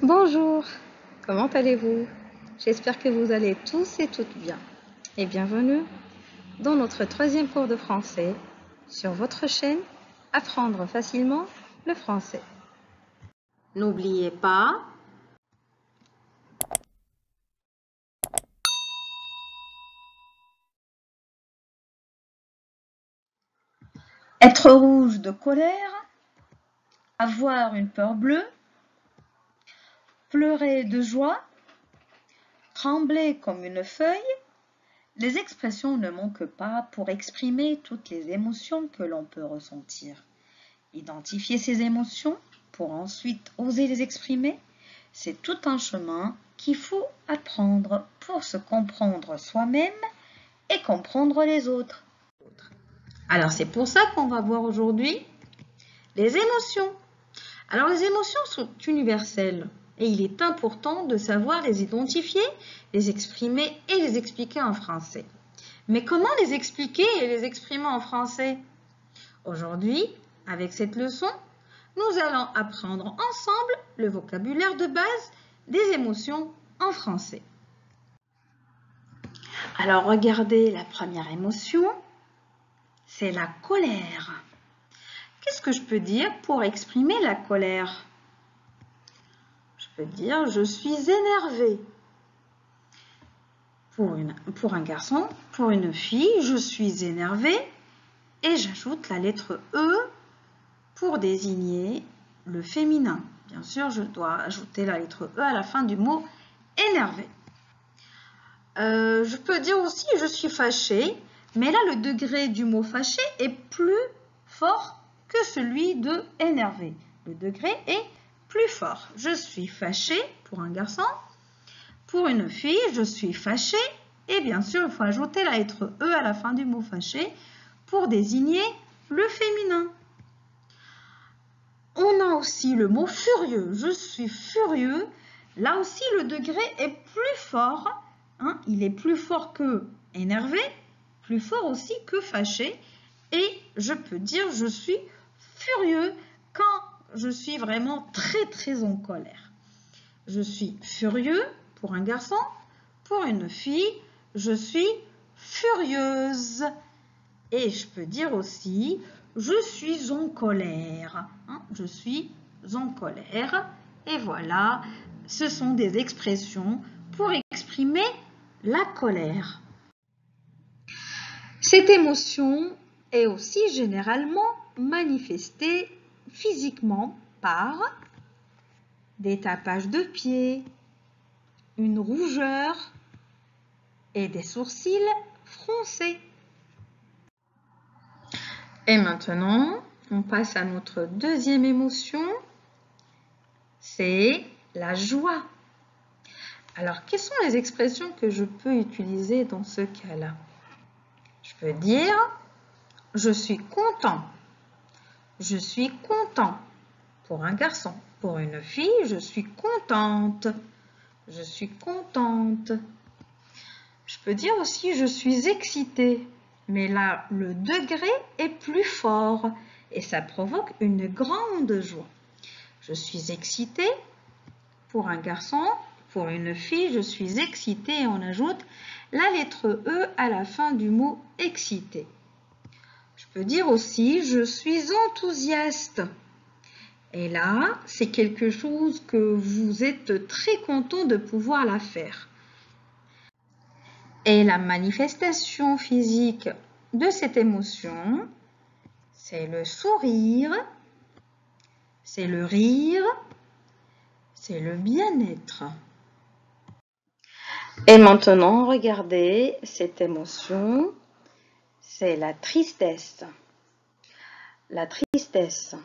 Bonjour, comment allez-vous? J'espère que vous allez tous et toutes bien. Et bienvenue dans notre troisième cours de français sur votre chaîne Apprendre facilement le français. N'oubliez pas être rouge de colère, avoir une peur bleue, pleurer de joie, trembler comme une feuille. Les expressions ne manquent pas pour exprimer toutes les émotions que l'on peut ressentir. Identifier ces émotions pour ensuite oser les exprimer, c'est tout un chemin qu'il faut apprendre pour se comprendre soi-même et comprendre les autres. Alors c'est pour ça qu'on va voir aujourd'hui les émotions. Alors les émotions sont universelles et il est important de savoir les identifier, les exprimer et les expliquer en français. Mais comment les expliquer et les exprimer en français? Aujourd'hui, avec cette leçon, nous allons apprendre ensemble le vocabulaire de base des émotions en français. Alors regardez la première émotion, c'est la colère. Qu'est-ce que je peux dire pour exprimer la colère? Je peux dire je suis énervée. Pour un garçon, pour une fille, je suis énervée et j'ajoute la lettre E pour désigner le féminin. Bien sûr, je dois ajouter la lettre E à la fin du mot énervé. Je peux dire aussi je suis fâchée, mais là le degré du mot fâché est plus fort que celui de énervé. Le degré est plus fort. Je suis fâchée pour un garçon. Pour une fille, je suis fâchée. Et bien sûr, il faut ajouter la lettre E à la fin du mot fâché pour désigner le féminin. On a aussi le mot furieux. Je suis furieux. Là aussi, le degré est plus fort. Il est plus fort que énervé, plus fort aussi que fâché. Et je peux dire je suis furieux quand je suis vraiment très en colère. Je suis furieux pour un garçon. Pour une fille, je suis furieuse. Et je peux dire aussi je suis en colère. Je suis en colère. Et voilà, ce sont des expressions pour exprimer la colère. Cette émotion est aussi généralement manifestée physiquement par des tapages de pieds, une rougeur et des sourcils froncés. Et maintenant, on passe à notre deuxième émotion, c'est la joie. Alors, quelles sont les expressions que je peux utiliser dans ce cas-là? Je peux dire je suis content. Je suis content pour un garçon. Pour une fille, je suis contente. Je suis contente. Je peux dire aussi je suis excitée. Mais là, le degré est plus fort et ça provoque une grande joie. Je suis excitée pour un garçon. Pour une fille, je suis excitée et on ajoute la lettre E à la fin du mot excité. Je peux dire aussi je suis enthousiaste. Et là, c'est quelque chose que vous êtes très content de pouvoir la faire. Et la manifestation physique de cette émotion, c'est le sourire, c'est le rire, c'est le bien-être. Et maintenant, regardez cette émotion, c'est la tristesse. La tristesse.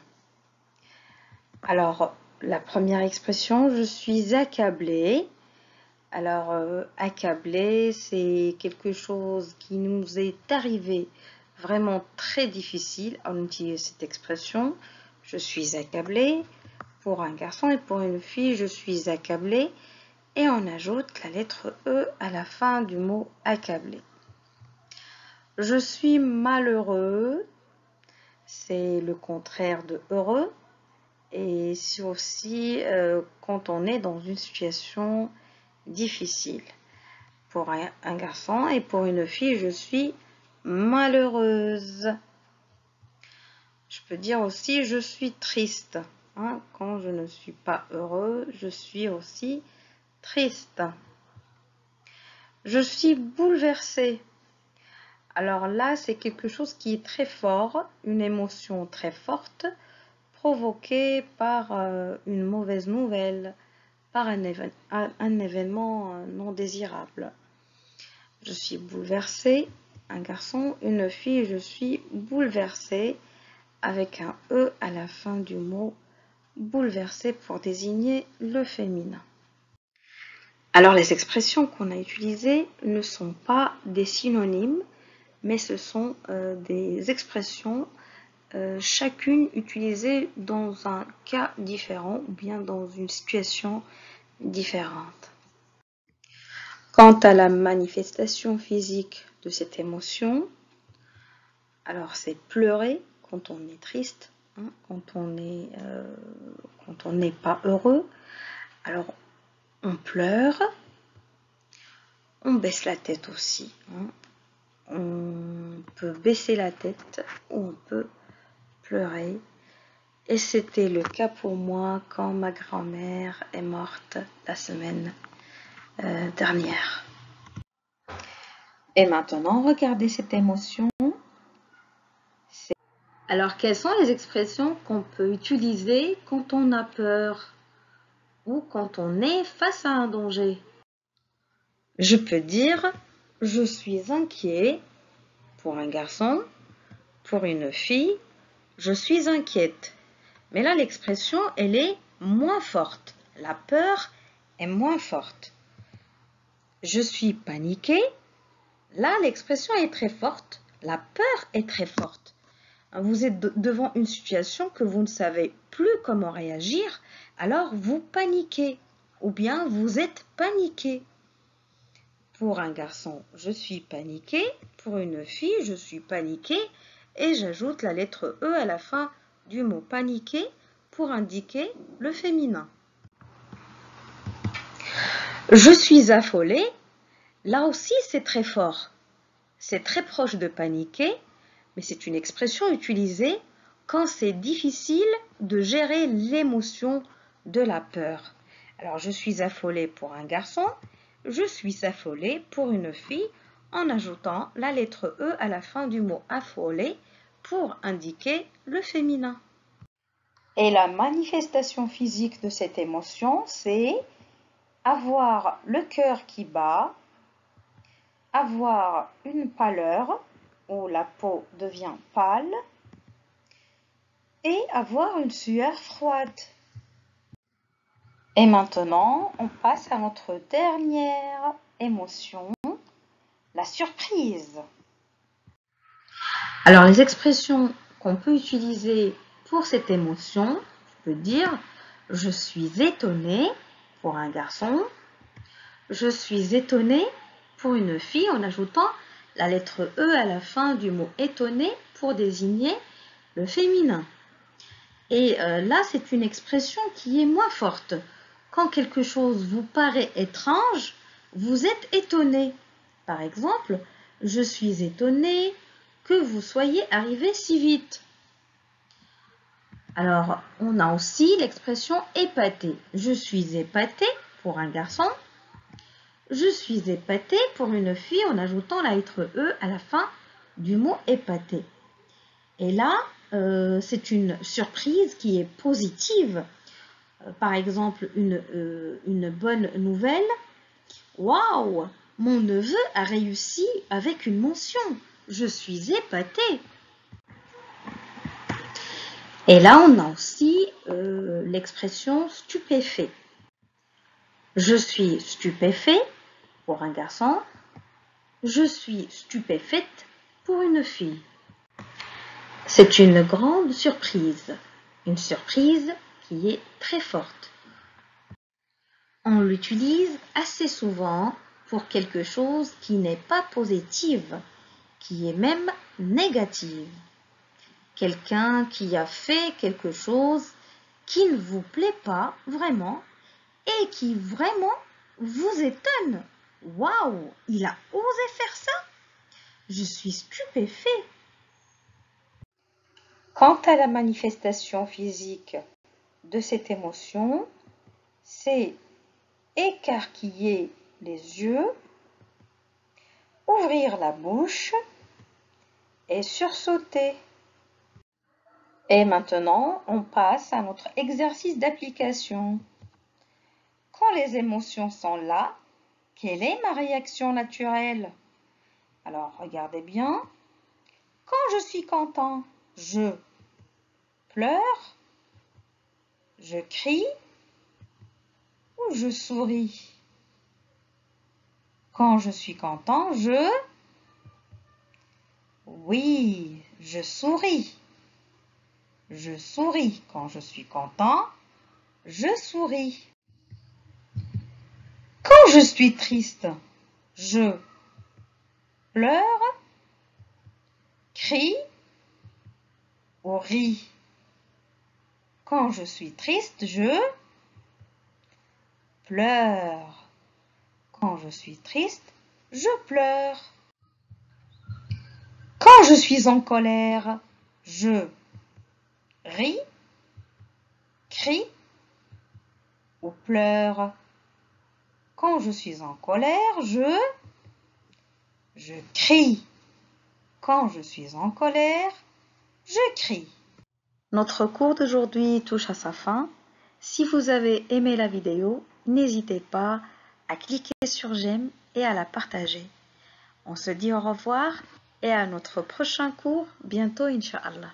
Alors, la première expression, je suis accablée. Alors, accablé, c'est quelque chose qui nous est arrivé vraiment très difficile. On utilise cette expression, je suis accablée. Pour un garçon et pour une fille, je suis accablée. Et on ajoute la lettre E à la fin du mot accablé. Je suis malheureux, c'est le contraire de heureux. et c'est aussi quand on est dans une situation difficile. Pour un garçon et pour une fille, je suis malheureuse. Je peux dire aussi je suis triste. Quand je ne suis pas heureux, je suis aussi triste. Je suis bouleversée. Alors là, c'est quelque chose qui est très fort, une émotion très forte, provoquée par une mauvaise nouvelle, par un événement non désirable. Je suis bouleversée, un garçon, une fille, je suis bouleversée, avec un E à la fin du mot bouleversée pour désigner le féminin. Alors les expressions qu'on a utilisées ne sont pas des synonymes, mais ce sont des expressions chacune utilisée dans un cas différent ou bien dans une situation différente. Quant à la manifestation physique de cette émotion, alors c'est pleurer quand on est triste, quand on n'est pas heureux. Alors on pleure, on baisse la tête aussi. On peut baisser la tête ou on peut pleurer. Et c'était le cas pour moi quand ma grand-mère est morte la semaine dernière. Et maintenant, regardez cette émotion. Alors, quelles sont les expressions qu'on peut utiliser quand on a peur ou quand on est face à un danger? Je peux dire « je suis inquiet » pour un garçon, pour une fille, « je suis inquiète ». Mais là, l'expression, elle est moins forte. La peur est moins forte. Je suis paniquée. Là, l'expression est très forte. La peur est très forte. Vous êtes devant une situation que vous ne savez plus comment réagir, alors vous paniquez. Ou bien vous êtes paniqué. Pour un garçon, je suis paniqué. Pour une fille, je suis paniquée. Et j'ajoute la lettre E à la fin du mot paniqué pour indiquer le féminin. Je suis affolée. Là aussi, c'est très fort. C'est très proche de paniquer, mais c'est une expression utilisée quand c'est difficile de gérer l'émotion de la peur. Alors, je suis affolée pour un garçon, je suis affolée pour une fille en ajoutant la lettre E à la fin du mot affolée pour indiquer le féminin. Et la manifestation physique de cette émotion, c'est avoir le cœur qui bat, avoir une pâleur où la peau devient pâle et avoir une sueur froide. Et maintenant, on passe à notre dernière émotion, la surprise. Alors, les expressions qu'on peut utiliser pour cette émotion, je peux dire « je suis étonnée » pour un garçon, « je suis étonnée » pour une fille en ajoutant la lettre E à la fin du mot étonné pour désigner le féminin. Et là, c'est une expression qui est moins forte. Quand quelque chose vous paraît étrange, vous êtes étonné. Par exemple, je suis étonnée que vous soyez arrivé si vite. Alors, on a aussi l'expression épaté. Je suis épaté pour un garçon. Je suis épatée pour une fille en ajoutant la lettre E à la fin du mot épaté. Et là, c'est une surprise qui est positive. Par exemple, une bonne nouvelle. Waouh! Mon neveu a réussi avec une mention. Je suis épatée. Et là, on a aussi l'expression stupéfait. Je suis stupéfait pour un garçon. Je suis stupéfaite pour une fille. C'est une grande surprise. Une surprise qui est très forte. On l'utilise assez souvent pour quelque chose qui n'est pas positive, qui est même négative. Quelqu'un qui a fait quelque chose qui ne vous plaît pas vraiment et qui vraiment vous étonne. Waouh, il a osé faire ça? Je suis stupéfait. Quant à la manifestation physique de cette émotion, c'est écarquiller les yeux, ouvrir la bouche et sursauter. Et maintenant, on passe à notre exercice d'application. Quand les émotions sont là, quelle est ma réaction naturelle? Alors, regardez bien. Quand je suis content, je pleure, je crie ou je souris? Quand je suis content, oui, je souris. Je souris. Quand je suis content, je souris. Quand je suis triste, je pleure, crie ou ris. Quand je suis triste, je pleure. Quand je suis triste, je pleure. Quand je suis en colère, je ris, crie ou pleure. Quand je suis en colère, je crie. Quand je suis en colère, je crie. Notre cours d'aujourd'hui touche à sa fin. Si vous avez aimé la vidéo, n'hésitez pas à cliquer sur j'aime et à la partager. On se dit au revoir et à notre prochain cours bientôt, Inch'Allah.